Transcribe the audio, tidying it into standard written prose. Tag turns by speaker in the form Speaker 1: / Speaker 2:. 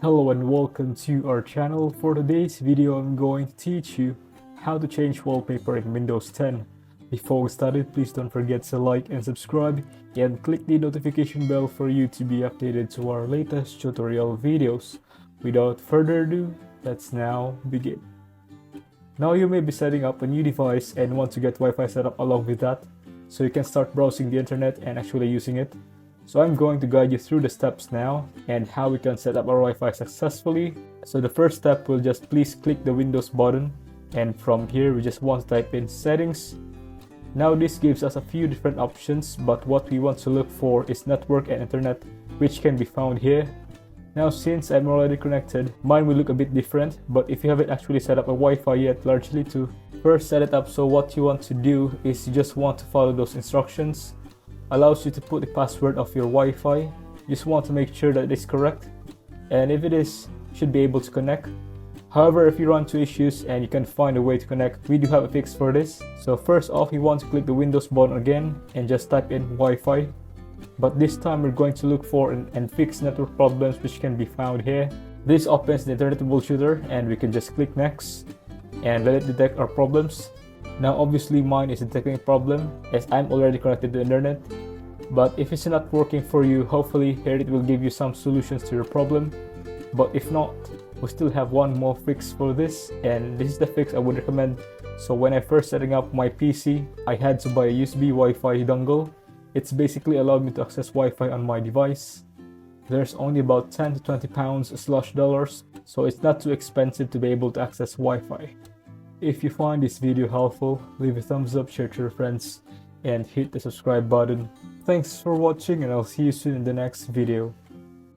Speaker 1: Hello and welcome to our channel. For today's video, I'm going to teach you how to change wallpaper in Windows 10. Before we start it, please don't forget to like and subscribe and click the notification bell for you to be updated to our latest tutorial videos. Without further ado, let's now begin. Now you may be setting up a new device and want to get Wi-Fi set up along with that, so you can start browsing the internet and actually using it. So I'm going to guide you through the steps now and how we can set up our Wi-Fi successfully. So the first step will just please click the Windows button, and from here we just want to type in settings. Now this gives us a few different options, but what we want to look for is network and internet, which can be found here. Now since I'm already connected, mine will look a bit different, but if you haven't actually set up a Wi-Fi yet, largely to first set it up. So what you want to do is you just want to follow those instructions. Allows you to put the password of your Wi-Fi. You just want to make sure that it's correct, and if it is, you should be able to connect. However, if you run into issues and you can't find a way to connect, we do have a fix for this. So first off, you want to click the Windows button again and just type in Wi-Fi, but this time we're going to look for and fix network problems, which can be found here. This opens the internet troubleshooter and we can just click next and let it detect our problems. Now obviously mine is detecting a problem as I'm already connected to the internet, but if it's not working for you, hopefully here it will give you some solutions to your problem. But if not, we still have one more fix for this, and this is the fix I would recommend. So when I first setting up my PC, I had to buy a USB Wi-Fi dongle. It's basically allowed me to access Wi-Fi on my device. There's only about 10 to 20 pounds/dollars, so it's not too expensive to be able to access Wi-Fi. If you find this video helpful, leave a thumbs up, share to your friends, and hit the subscribe button. Thanks for watching, and I'll see you soon in the next video.